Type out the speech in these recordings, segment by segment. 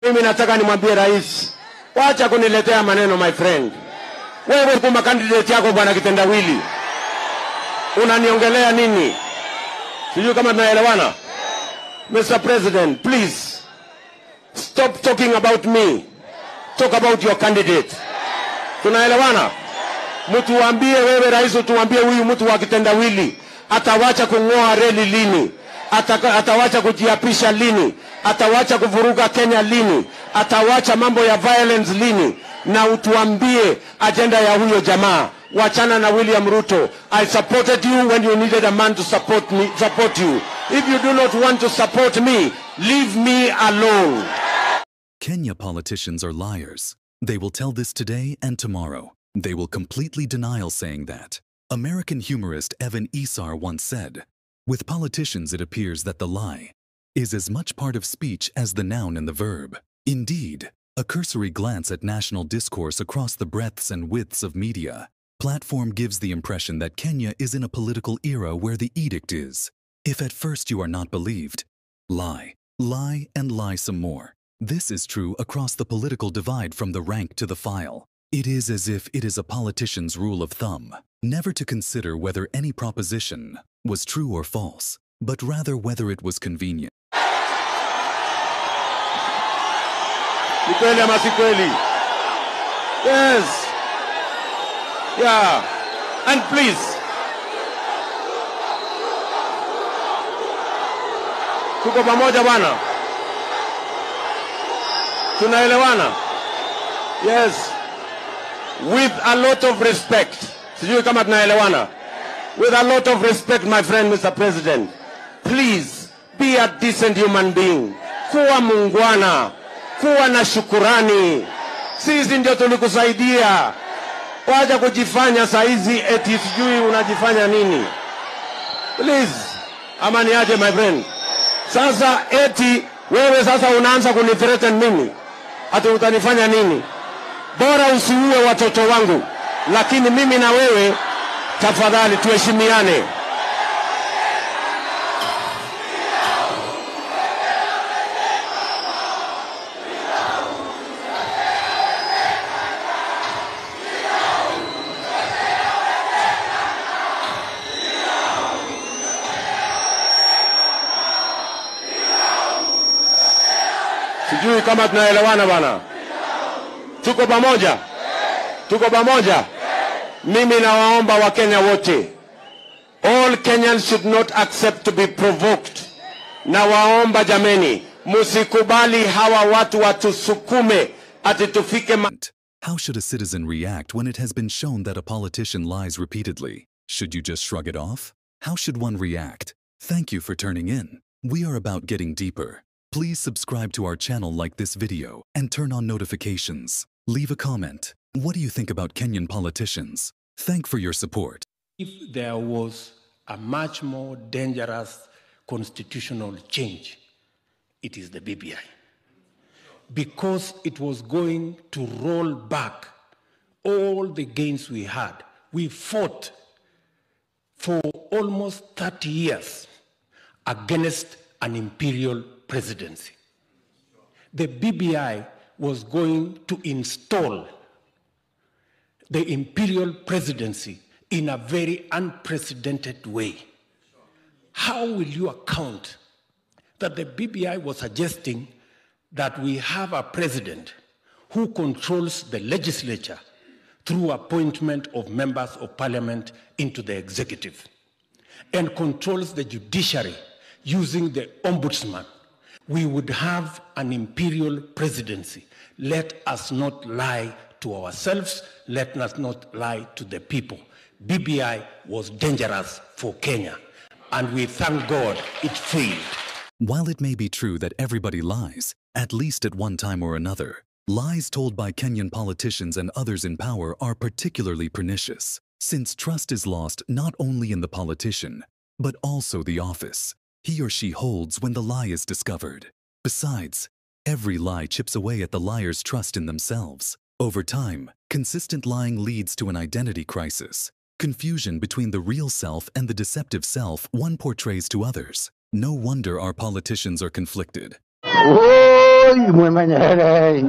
Mimi nataka nimwambie rais, wacha kuniletea maneno my friend. Wewe kuma candidate yako bwana kitendawili. Unaniongelea nini? Sijui kama tunaelewana. Mr. President, please stop talking about me. Talk about your candidate. Tunaelewana? Mtu waambie wewe rais, tuambie huyu mtu wa kitendawili atawacha kungoa reli lini? Atawacha kujiapisha lini? Atawacha kuvuruga Kenya lini? Atawacha mambo ya violence lini? Na utuambie agenda ya huyo jamaa. Wachana na William Ruto. I supported you when you needed a man to support you. If you do not want to support me, leave me alone. Kenya politicians are liars. They will tell this today and tomorrow. They will completely deny saying that. American humorist Evan Esar once said, "With politicians it appears that the lie is as much part of speech as the noun and the verb." Indeed, a cursory glance at national discourse across the breadths and widths of media platform gives the impression that Kenya is in a political era where the edict is, if at first you are not believed, lie, lie and lie some more. This is true across the political divide from the rank to the file. It is as if it is a politician's rule of thumb, never to consider whether any proposition was true or false, but rather whether it was convenient. Kweli ama si kweli? Yes. Yeah. And please, tuko pamoja bwana? Tunaelewana? Yes. With a lot of respect. Sijui kama tunaelewana. With a lot of respect, my friend, Mr. President. Please, be a decent human being. Kuwa muungwana. Kuwa na shukurani. Sisi ndio tulikusaidia. Wacha kujifanya saizi eti sijui unajifanya nini. Please, ama niaje my friend. Sasa eti wewe sasa unaanza kunithreaten mimi. Ati utanifanya nini? Bora usiue watoto wangu. Lakini mimi na wewe tafadhali tuheshimiane. Sijui kama tunaelewana bana. Tuko pamoja? Tuko pamoja? Mimi nawaomba Wakenya wote. All Kenyans should not accept to be provoked. Nawaomba jameni, musikubali hawa watu watusukume ati tufike How should a citizen react when it has been shown that a politician lies repeatedly? Should you just shrug it off? How should one react? Thank you for turning in. We are about getting deeper. Please subscribe to our channel, like this video, and turn on notifications. Leave a comment. What do you think about Kenyan politicians? Thank for your support. If there was a much more dangerous constitutional change, it is the BBI. Because it was going to roll back all the gains we had. We fought for almost 30 years against an imperial presidency. The BBI was going to install the imperial presidency in a very unprecedented way. How will you account that the BBI was suggesting that we have a president who controls the legislature through appointment of members of parliament into the executive and controls the judiciary using the ombudsman? We would have an imperial presidency. Let us not lie to ourselves. Let us not lie to the people. BBI was dangerous for Kenya, and we thank God it failed. While it may be true that everybody lies, at least at one time or another, lies told by Kenyan politicians and others in power are particularly pernicious, since trust is lost not only in the politician, but also the office he or she holds when the lie is discovered. Besides, every lie chips away at the liar's trust in themselves. Over time, consistent lying leads to an identity crisis, confusion between the real self and the deceptive self one portrays to others. No wonder our politicians are conflicted. Oi mwemenyerere.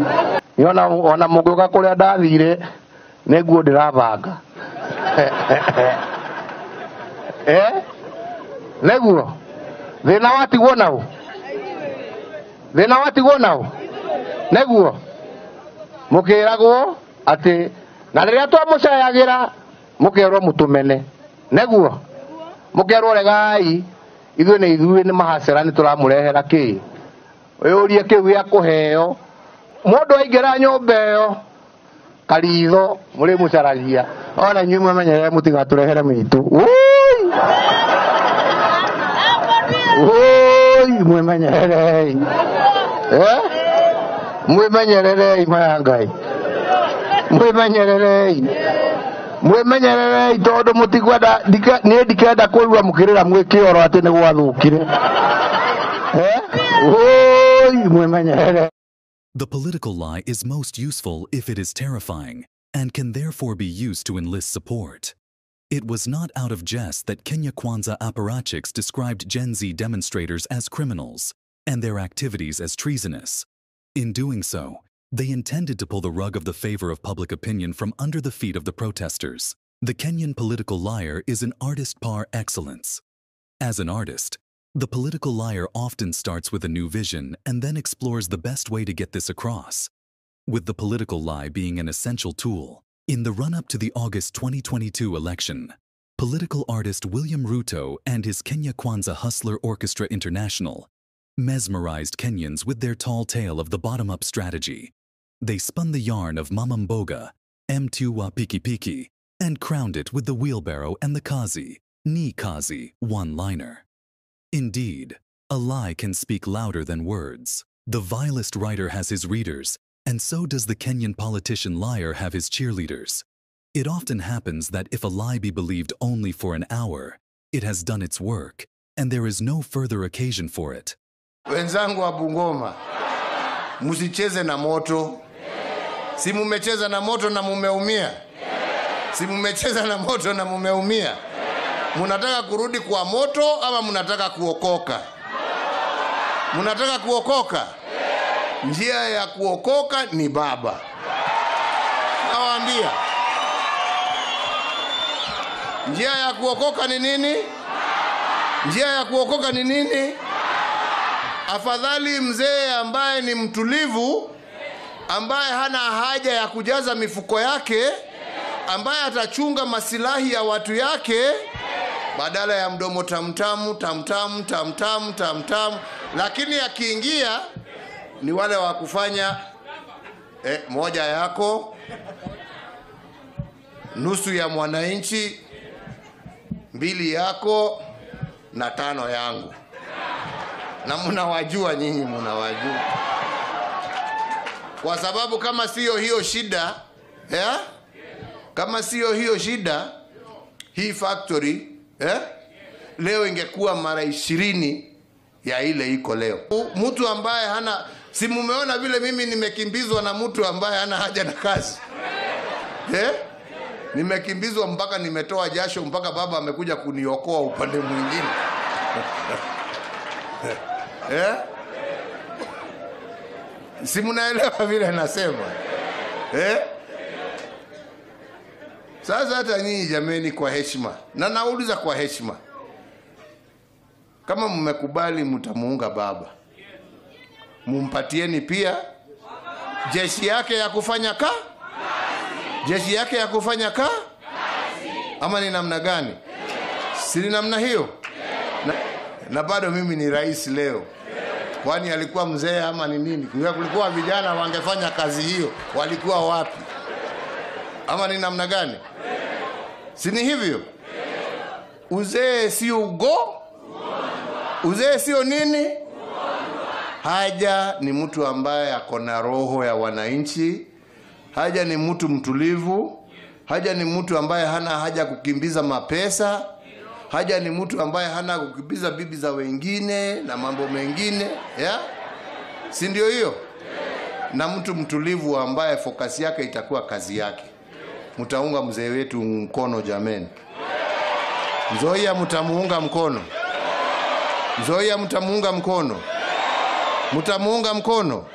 Yona ona mugoga kuria ndathire neguo ndiravanga. Neguo. Thina watigwo nao. Thina watigwo nao. Neguo. Mukiragwo ati na riria twamucayagira mukerwo mutumene. Neguo. Mukerwo regai ithuĩ nĩ mahacera nĩ tũramũrehera kĩ ũyũrie kĩu gĩa kũheo mũndũ aingĩra nyũmba ĩyo karitho mũrĩ mũcaragia ona inyuĩ mwĩmenyerere mũtigatũrehere mĩitũ mwĩmenyerere mwĩmenyerere maya Ngai mwĩmenyerere tondu mutigwenda nĩ ndikenda kũigua mũkĩrĩra mwĩkĩoro atĩ nĩ gwathũkire mwĩmenyerere. The political lie is most useful if it is terrifying and can therefore be used to enlist support. It was not out of jest that Kenya Kwanza apparatchiks described Gen Z demonstrators as criminals and their activities as treasonous. In doing so, they intended to pull the rug of the favor of public opinion from under the feet of the protesters. The Kenyan political liar is an artist par excellence. As an artist, the political liar often starts with a new vision and then explores the best way to get this across. With the political lie being an essential tool, in the run-up to the August 2022 election, political artist William Ruto and his Kenya Kwanza Hustler Orchestra International mesmerized Kenyans with their tall tale of the bottom-up strategy. They spun the yarn of Mama Mboga, M2 wa Piki Piki, and crowned it with the wheelbarrow and the kazi, ni kazi, one-liner. Indeed, a lie can speak louder than words. The vilest writer has his readers, and so does the Kenyan politician liar have his cheerleaders. It often happens that if a lie be believed only for an hour, it has done its work, and there is no further occasion for it. Wenzangu wa Bungoma, musicheze na moto. Si mumecheza na moto na mumeumia. Si mumecheza na moto na mumeumia. Munataka kurudi kwa moto ama munataka kuokoka? Munataka kuokoka? Njia ya kuokoka ni Baba. Nawaambia. Njia ya kuokoka ni nini? Njia ya kuokoka ni nini? Afadhali mzee ambaye ni mtulivu, ambaye hana haja ya kujaza mifuko yake, ambaye atachunga masilahi ya watu yake, badala ya mdomo tamtamu, tamtamu, tamtamu, tamtamu. Lakini akiingia ni wale wa kufanya moja yako, nusu ya mwananchi, mbili yako na tano yangu. Na mnawajua nyinyi, mnawajua. Kwa sababu kama sio hiyo shida, kama sio hiyo shida, hii factory leo ingekuwa mara 20 ya ile iko leo. Mtu ambaye hana, si mumeona vile mimi nimekimbizwa na mtu ambaye hana haja na kazi. Nimekimbizwa mpaka nimetoa jasho, mpaka baba amekuja kuniokoa upande mwingine. Si mnaelewa vile nasema? Sasa hata nyinyi jameni, kwa heshima, na nauliza kwa heshima, kama mmekubali mtamuunga baba, mumpatieni pia jeshi yake ya kufanya jeshi yake ya kufanya ama ni namna gani? Si ni namna hiyo? Na bado mimi ni rais leo. Kwani alikuwa mzee ama ni nini? Kulikuwa vijana wangefanya kazi hiyo, walikuwa wapi? Ama ni namna gani? Si ni hivyo? Uzee sio uzee sio nini? Haja ni mtu ambaye akona roho ya wananchi. Haja ni mtu mtulivu. Haja ni mtu ambaye hana haja kukimbiza mapesa. Haja ni mtu ambaye hana kukimbiza bibi za wengine na mambo mengine, si ndio hiyo? Na mtu mtulivu ambaye focus yake itakuwa kazi yake. Mtaunga mzee wetu mkono jameni? Nzoia mtamuunga mkono? Nzoia mtamuunga mkono? Mtamuunga mkono?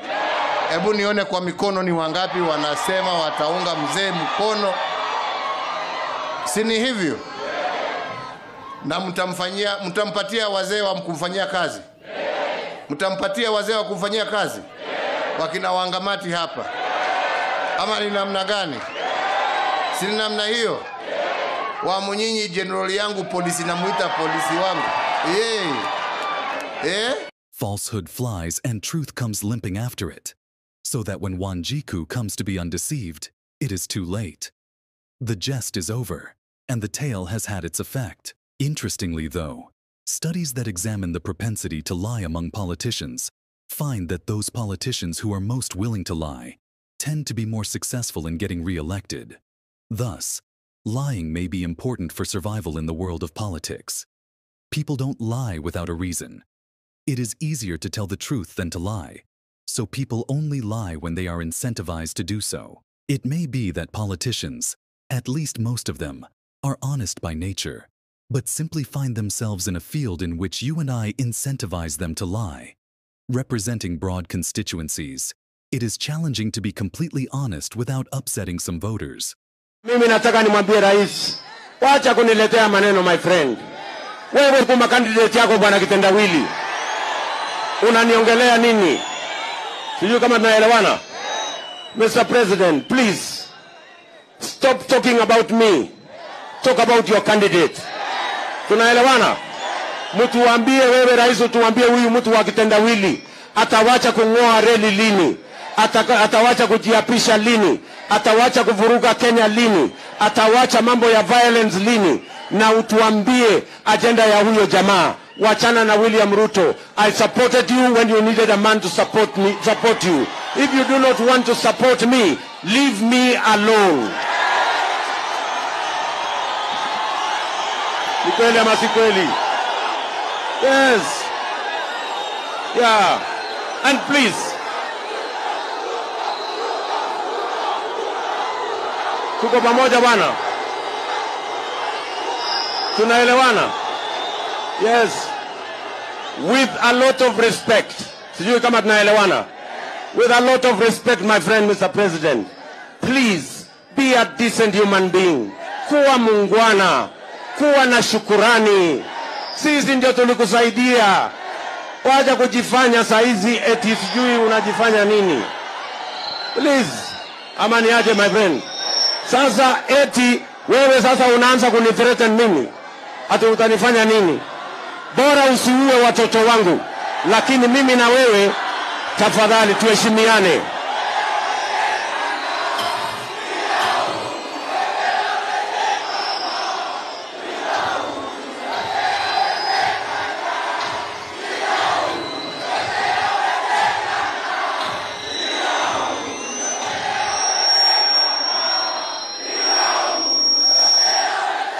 Hebu nione kwa mikono ni wangapi wanasema wataunga mzee mkono. Si ni hivyo? Na mtampatia wazee wa kumfanyia kazi? Mtampatia wazee wa kumfanyia kazi? Wakina Wangamati hapa. Ama ni namna gani? Si ni namna hiyo? Wa mnyinyi general yangu polisi namuita polisi wangu. Falsehood flies and truth comes limping after it, so that when Wanjiku comes to be undeceived, it is too late. The jest is over, and the tale has had its effect. Interestingly, though, studies that examine the propensity to lie among politicians find that those politicians who are most willing to lie tend to be more successful in getting re-elected. Thus, lying may be important for survival in the world of politics. People don't lie without a reason. It is easier to tell the truth than to lie, so people only lie when they are incentivized to do so. It may be that politicians, at least most of them, are honest by nature, but simply find themselves in a field in which you and I incentivize them to lie. Representing broad constituencies, it is challenging to be completely honest without upsetting some voters. Mimi nataka nimwambie rais, wacha kuniletea maneno my friend. Wewe kuma candidate yako bwana kitendawili. Unaniongelea nini? Sijui kama tunaelewana. Mr. President, please stop talking about me. Talk about your candidate. Tunaelewana? Mtu waambie wewe rais, utuambie huyu mtu wa kitendawili atawacha kungoa reli lini? Atawacha kujiapisha lini? Atawacha kuvuruga Kenya lini? Atawacha mambo ya violence lini? Na utuambie agenda ya huyo jamaa. Wachana na William Ruto. I supported you when you needed a man to support you. If you do not want to support me, leave me alone. Ni kweli ama si kweli? Yes. Yeah. And please, tuko pamoja bwana? Tunaelewana? Yes. With a lot of respect. Sijui kama tunaelewana. With a lot of respect, my friend, Mr. President. Please, be a decent human being. Kuwa muungwana. Kuwa na shukurani. Sisi ndio tulikusaidia. Waja kujifanya saizi eti sijui unajifanya nini. Please. Amani aje, my friend. Sasa eti wewe sasa unaanza kunithreaten mimi. Ati utanifanya nini? Bora usiue watoto wangu, lakini mimi na wewe tafadhali tuheshimiane.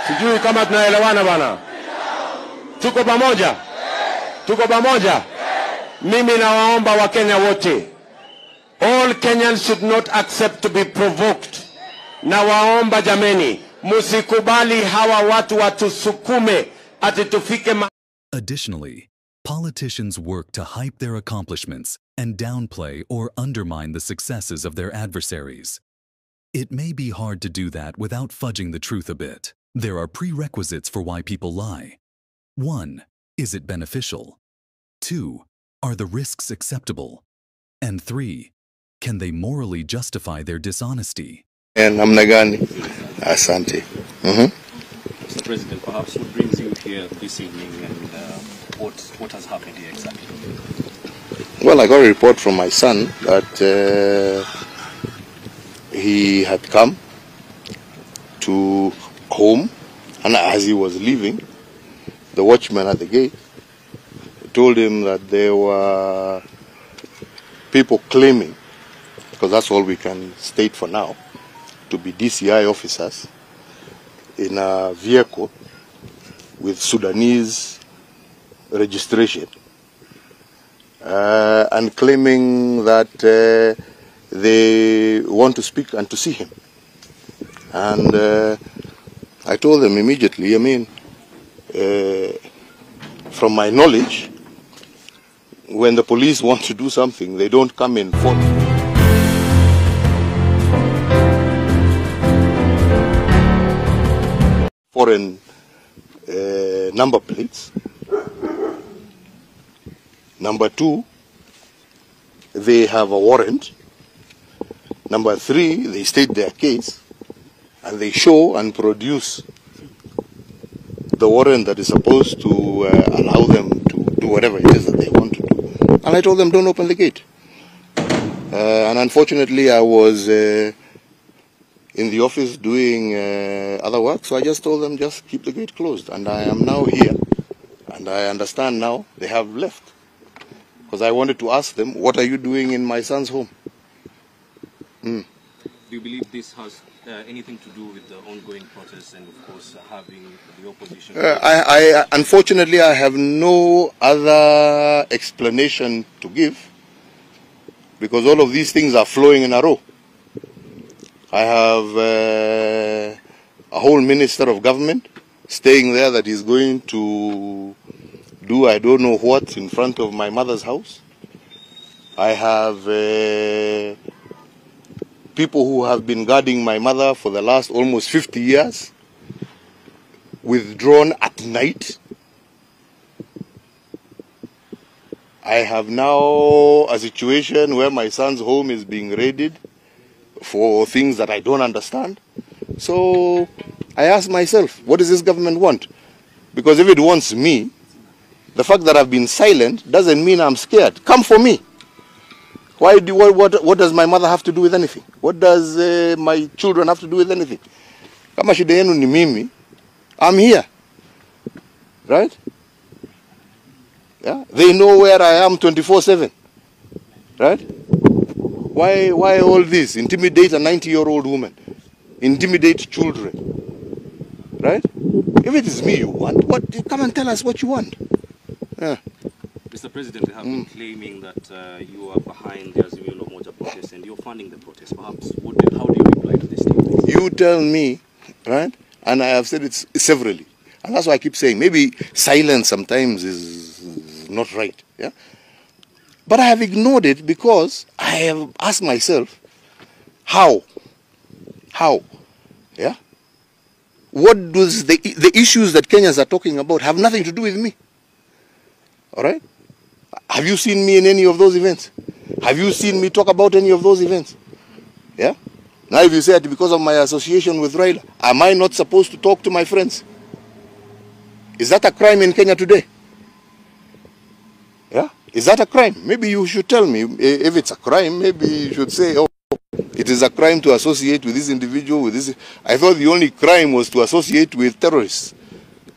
Sijui kama tunaelewana bana. Tuko pamoja? Tuko pamoja? Mimi nawaomba Wakenya wote. All Kenyans should not accept to be provoked. Nawaomba jameni, musikubali hawa watu watusukume ati tufike Additionally, politicians work to hype their accomplishments and downplay or undermine the successes of their adversaries. It may be hard to do that without fudging the truth a bit. There are prerequisites for why people lie. 1. Is it beneficial? 2. Are the risks acceptable? And 3. Can they morally justify their dishonesty? Namna gani? Asante. Mr. President, perhaps what brings you here this evening and what has happened here exactly? Well, I got a report from my son that he had come to home, and as he was leaving, the watchman at the gate told him that there were people claiming, because that's all we can state for now, to be DCI officers in a vehicle with Sudanese registration, and claiming that they want to speak and to see him. And I told them immediately, from my knowledge, when the police want to do something, they don't come in for foreign number plates. Number two, they have a warrant. Number three, they state their case and they show and produce the warrant that is supposed to allow them to do whatever it is that they want to do. And I told them, don't open the gate. And unfortunately, I was in the office doing other work, so I just told them, just keep the gate closed. And I am now here, and I understand now they have left. Because I wanted to ask them, what are you doing in my son's home? Do you believe this has anything to do with the ongoing protests and, of course, having the opposition? Unfortunately, I have no other explanation to give, because all of these things are flowing in a row. I have a whole minister of government staying there that is going to do I don't know what in front of my mother's house. I have people who have been guarding my mother for the last almost 50 years, withdrawn at night. I have now a situation where my son's home is being raided for things that I don't understand. So I ask myself, what does this government want? Because if it wants me, the fact that I've been silent doesn't mean I'm scared. Come for me. What does my mother have to do with anything? What does my children have to do with anything? Kama shida yenu ni mimi, I'm here. Right? Yeah? They know where I am 24/7. Right? Why all this? Intimidate a 90-year-old woman. Intimidate children. Right? If it is me you want, come and tell us what you want. Yeah. Mr. President, they have been claiming that you are behind the Azimio la Umoja protest and you're funding the protest. Perhaps, how do you reply to this statement? You tell me, right? And I have said it severally. And that's why I keep saying, maybe silence sometimes is not right. Yeah? But I have ignored it because I have asked myself, how? How? Yeah? What does the issues that Kenyans are talking about have nothing to do with me? All right? Have you seen me in any of those events? Have you seen me talk about any of those events? Yeah? Now if you say that because of my association with Raila, am I not supposed to talk to my friends? Is that a crime in Kenya today? Yeah? Is that a crime? Maybe you should tell me. If it's a crime, maybe you should say, oh, it is a crime to associate with this individual, with this. I thought the only crime was to associate with terrorists.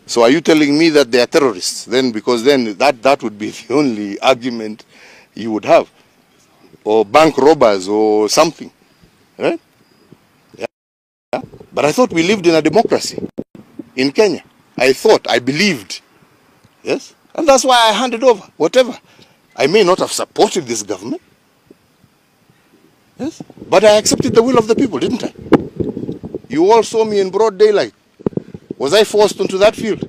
So are you telling me that they are terrorists? Then, because then that would be the only argument you would have. Or bank robbers or something. Right? Yeah. Yeah. But I thought we lived in a democracy in Kenya. I believed. Yes? And that's why I handed over, whatever. I may not have supported this government. Yes? But I accepted the will of the people, didn't I? You all saw me in broad daylight. Was I forced onto that field?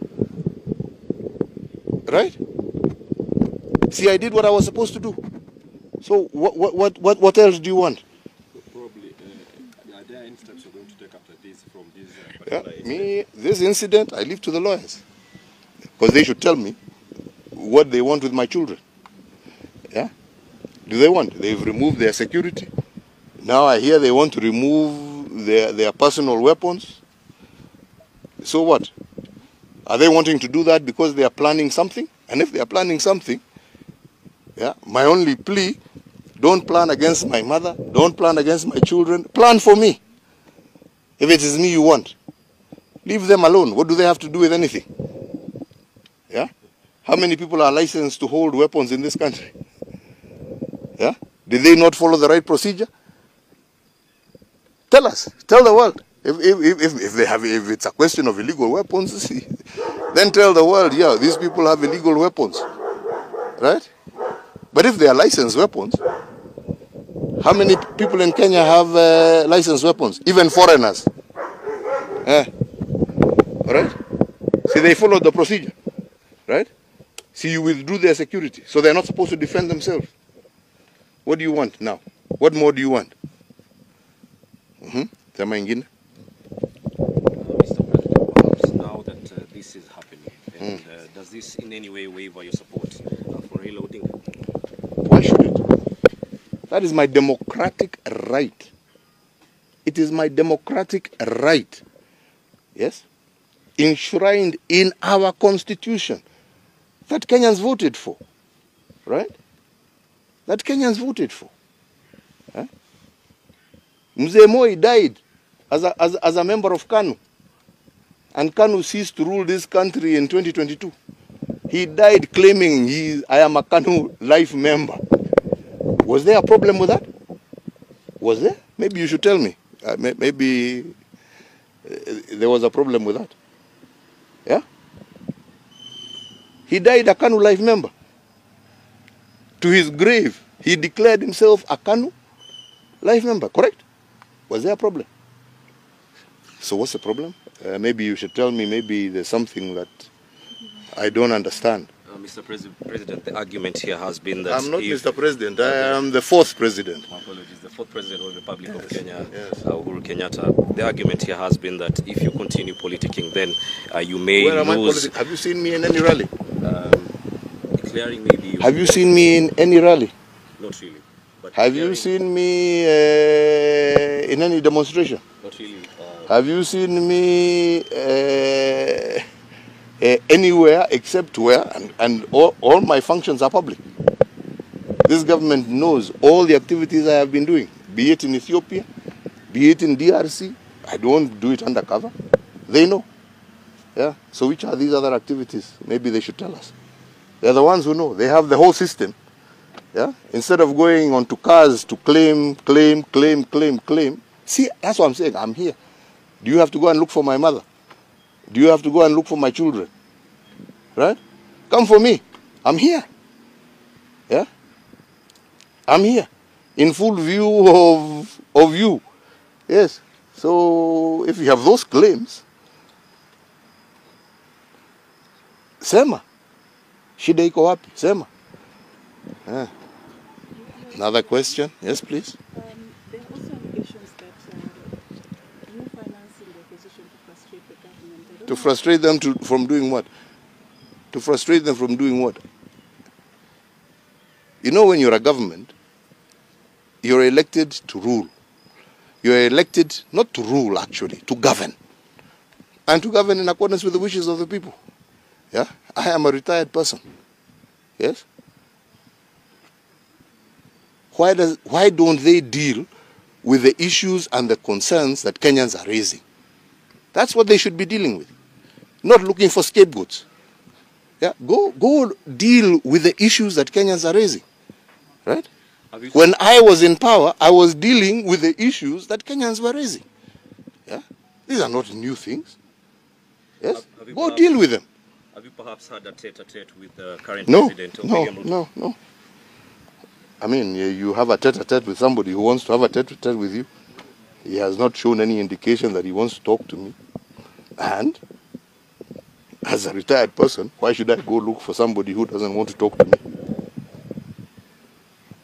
Right? See, I did what I was supposed to do. So what else do you want? Probably, are there any steps you're going to take after this from this this incident, I leave to the lawyers. Because they should tell me what they want with my children. Yeah? Do they want? They've removed their security. Now I hear they want to remove their personal weapons. So what? Are they wanting to do that because they are planning something? And if they are planning something, yeah, my only plea, don't plan against my mother, don't plan against my children, plan for me. If it is me you want, leave them alone. What do they have to do with anything? Yeah? How many people are licensed to hold weapons in this country? Yeah? Did they not follow the right procedure? Tell us, tell the world. If it's a question of illegal weapons, then tell the world, yeah, these people have illegal weapons. Right? But if they are licensed weapons, how many people in Kenya have licensed weapons? Even foreigners. All right? See, they followed the procedure. Right? See, you withdrew their security, so they're not supposed to defend themselves. What do you want now? What more do you want? Sema ingine? Mr. President, perhaps now that this is happening, and does this in any way waver your support for Raila Odinga? Why should it? That is my democratic right. It is my democratic right, yes, enshrined in our constitution that Kenyans voted for, right? That Kenyans voted for. Mzee Moi died as a member of KANU, and KANU ceased to rule this country in 2022. He died claiming I am a KANU life member. Was there a problem with that? Was there? Maybe you should tell me. Maybe there was a problem with that. Yeah? He died a KANU life member. To his grave, he declared himself a KANU life member, correct? Was there a problem? So what's the problem? Maybe you should tell me, maybe there's something that I don't understand. Mr. President, the argument here has been that... I'm not Mr. President, I am the fourth president. Apologies, the fourth president of the Republic of Kenya, Uhuru Kenyatta. The argument here has been that if you continue politicking, then you may Where am I lose... Have you seen me in any rally? Declaring maybe... Have you seen me in any rally? Not really. But have you seen me in any demonstration? Not really. Have you seen me anywhere except where? And all my functions are public. This government knows all the activities I have been doing, be it in Ethiopia, be it in DRC. I don't do it undercover. They know. Yeah. So which are these other activities? Maybe they should tell us. They're the ones who know. They have the whole system. Yeah. Instead of going onto cars to claim. See, that's what I'm saying. I'm here. Do you have to go and look for my mother? Do you have to go and look for my children? Right? Come for me. I'm here. Yeah? I'm here. In full view of you. Yes. So if you have those claims, sema. Shida iko wapi? Sema. Yeah. Another question? Yes, please. There are also allegations that you financing the opposition to frustrate the government. To frustrate them from doing what? To frustrate them from doing what? You know, when you're a government, you're elected to rule. You're elected not to rule, actually, to govern. And to govern in accordance with the wishes of the people. Yeah? I am a retired person. Yes? Why don't they deal with the issues and the concerns that Kenyans are raising? That's what they should be dealing with. Not looking for scapegoats. Yeah? Go deal with the issues that Kenyans are raising. Right? When I was in power, I was dealing with the issues that Kenyans were raising. Yeah? These are not new things. Yes? Go deal with them. Have you perhaps had a tete-a-tete with the current president of Kenya? No. I mean, you have a tete-a-tete with somebody who wants to have a tete-a-tete with you. He has not shown any indication that he wants to talk to me. And as a retired person, why should I go look for somebody who doesn't want to talk to me?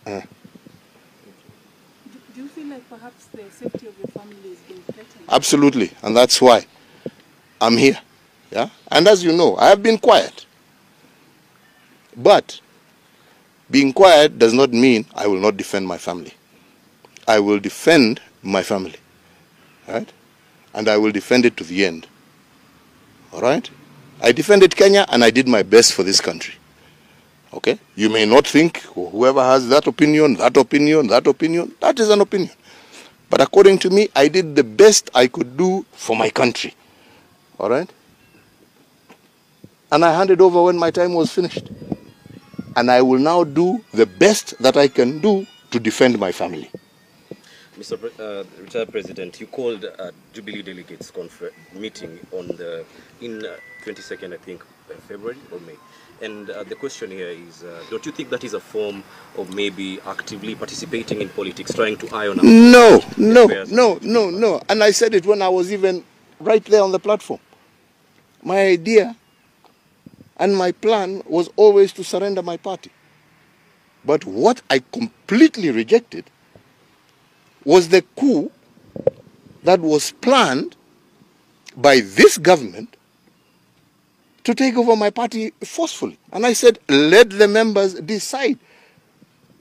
Do you feel like perhaps the safety of your family is being threatened? Absolutely, and that's why I'm here. Yeah? And as you know, I have been quiet. But being quiet does not mean I will not defend my family. I will defend my family. Right? And I will defend it to the end. All right? I defended Kenya and I did my best for this country. Okay? You may not think, whoever has that opinion, that is an opinion. But according to me, I did the best I could do for my country. All right? And I handed over when my time was finished. And I will now do the best that I can do to defend my family. Mr. Retired President, you called a Jubilee Delegates meeting in 22nd, I think, February or May. And the question here is, don't you think that is a form of maybe actively participating in politics, trying to iron out? No. And I said it when I was even right there on the platform. My idea And my plan was always to surrender my party. But what I completely rejected was the coup that was planned by this government to take over my party forcefully. And I said, let the members decide.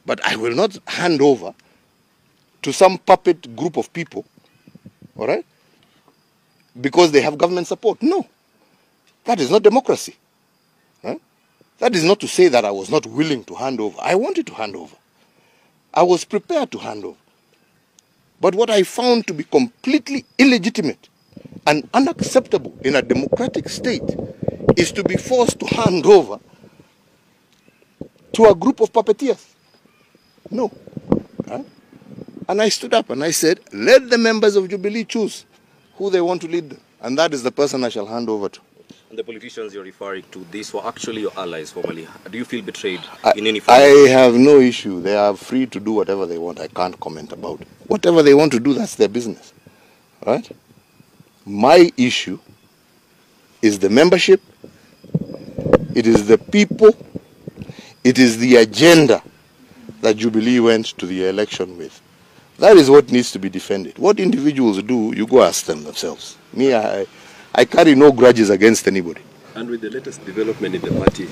But I will not hand over to some puppet group of people, all right, because they have government support. No, that is not democracy. Right? That is not to say that I was not willing to hand over. I wanted to hand over. I was prepared to hand over. But what I found to be completely illegitimate and unacceptable in a democratic state is to be forced to hand over to a group of puppeteers. No. Right? And I stood up and I said, let the members of Jubilee choose who they want to lead them. And that is the person I shall hand over to. And the politicians you're referring to, these were actually your allies formerly. Do you feel betrayed in any form? I have no issue. They are free to do whatever they want. I can't comment about it. Whatever they want to do, that's their business. Right? My issue is the membership. It is the people. It is the agenda that Jubilee went to the election with. That is what needs to be defended. What individuals do, you go ask them themselves. Me, I carry no grudges against anybody. And with the latest development in the party,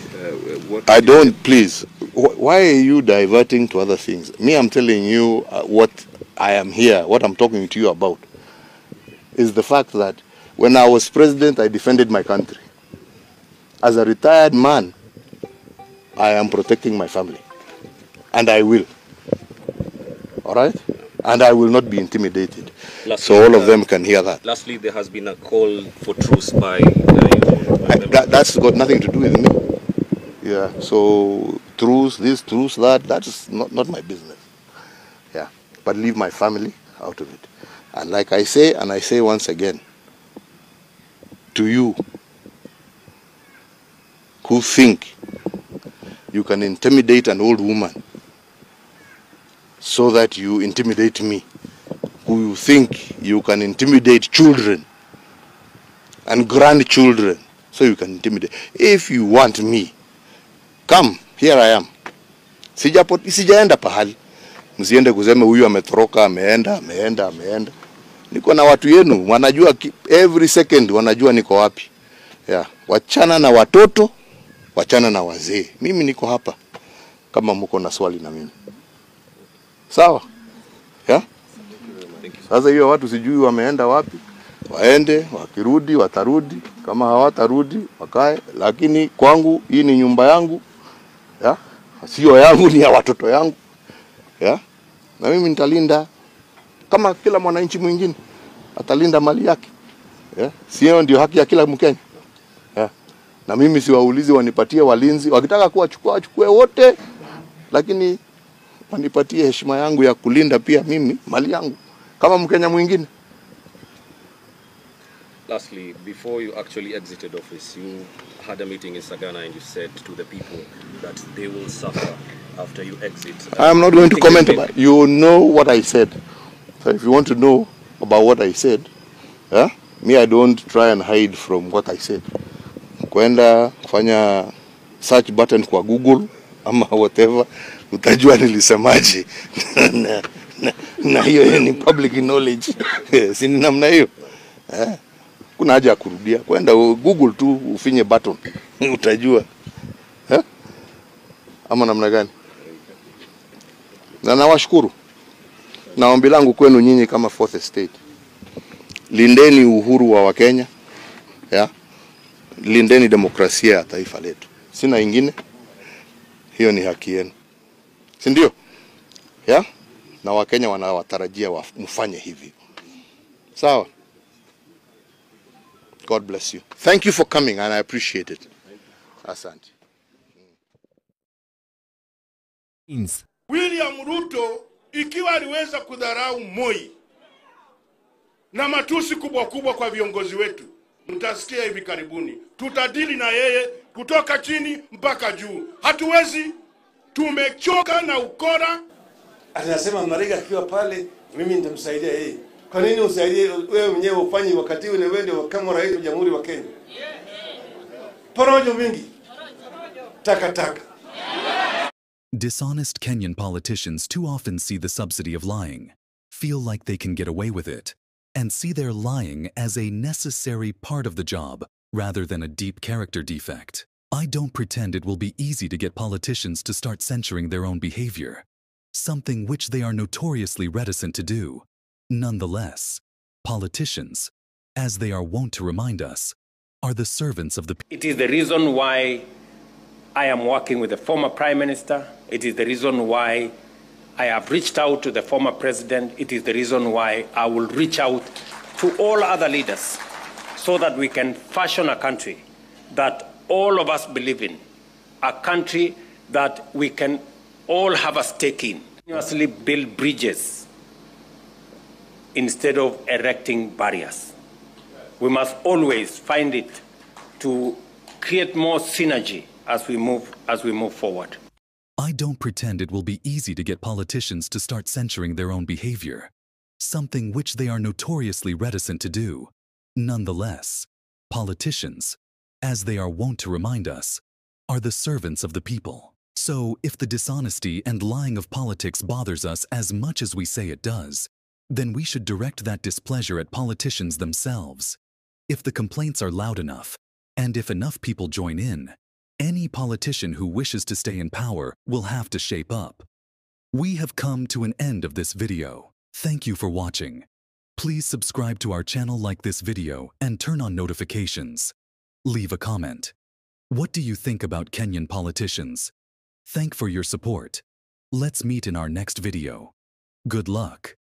what... I don't, please. Why are you diverting to other things? Me, I'm telling you what I am here, what I'm talking to you about, is the fact that when I was president, I defended my country. As a retired man, I am protecting my family. And I will. All right? And I will not be intimidated. Lastly, so all of them can hear that. Lastly, there has been a call for truce by... that's got nothing to do with me. Yeah, so truce, this, truce, that's not my business. Yeah, but leave my family out of it. And like I say, and I say once again, to you who think you can intimidate an old woman so that you intimidate me, who think you can intimidate children and grandchildren so you can intimidate. If you want me, come, here I am. Sijaenda pahali. Msiende kusema huyu ametoroka, ameenda. Niko na watu yenu, wanajua every second wanajua niko wapi. Yeah, wachana na watoto, wachana na wazee. Mimi niko hapa kama mko na swali na mimi. Sawa? Yeah? Sasa hiyo watu sijui wameenda wapi. Waende, wakirudi, watarudi. Kama hawatarudi, wakae. Lakini kwangu, hii ni nyumba yangu. Yeah? Sio yangu, ni ya watoto yangu. Yeah? Na mimi nitalinda kama kila mwananchi mwingine atalinda mali yake. Yeah? Sio ndio haki ya kila Mkenya. Yeah? Na mimi siwaulizi wanipatie walinzi. Wakitaka kuwachukua wachukue wote. Lakini wanipatie heshima yangu ya kulinda pia mimi mali yangu kama Mkenya mwingine. Lastly, before you actually exited office, you had a meeting in Sagana and you said to the people that they will suffer after you exit. I'm not going to comment about it. You know what I said. So if you want to know about what I said, yeah? Me, I don't try and hide from what I said. Kwenda kufanya search button kwa Google ama whatever, utajua nilisemaje. Na hiyo ni public knowledge. Si ni namna hiyo. Kuna haja ya kurudia. Kwenda Google tu ufinye button. Utajua. Ama namna gani? Na nawashukuru. Na ombi langu kwenu nyinyi kama fourth estate. Lindeni uhuru wa Wakenya. Yeah? Lindeni demokrasia ya taifa letu. Sina ingine. Hiyo ni haki yenu. Si ndio? Yeah? Na Wakenya wanawatarajia mfanye hivi. Sawa? God bless you. Thank you for coming and I appreciate it. Asante. William Ruto ikiwa aliweza kudharau Moi na matusi kubwa kwa viongozi wetu, mtasikia hivi karibuni. Tutadili na yeye kutoka chini mpaka juu. Hatuwezi, tumechoka na ukora. Anasema Mariga akiwa pale, mimi nitamsaidia yeye. Kwa nini usaidie wewe mwenyewe ufanye wakati ule wewe ndio kama rais wa Jamhuri wa Kenya? Porojo mingi. takataka. Dishonest Kenyan politicians too often see the subsidy of lying, feel like they can get away with it, and see their lying as a necessary part of the job rather than a deep character defect. I don't pretend it will be easy to get politicians to start censoring their own behavior, something which they are notoriously reticent to do. Nonetheless, politicians, as they are wont to remind us, are the servants of the people. It is the reason why I am working with the former Prime Minister. It is the reason why I have reached out to the former President. It is the reason why I will reach out to all other leaders so that we can fashion a country that all of us believe in, a country that we can all have a stake in. Continuously build bridges instead of erecting barriers. We must always find it to create more synergy as we move forward. I don't pretend it will be easy to get politicians to start censoring their own behavior, something which they are notoriously reticent to do. Nonetheless, politicians, as they are wont to remind us, are the servants of the people. So, if the dishonesty and lying of politics bothers us as much as we say it does, then we should direct that displeasure at politicians themselves. If the complaints are loud enough, and if enough people join in, any politician who wishes to stay in power will have to shape up. We have come to an end of this video. Thank you for watching. Please subscribe to our channel, like this video, and turn on notifications. Leave a comment. What do you think about Kenyan politicians? Thank for your support. Let's meet in our next video. Good luck.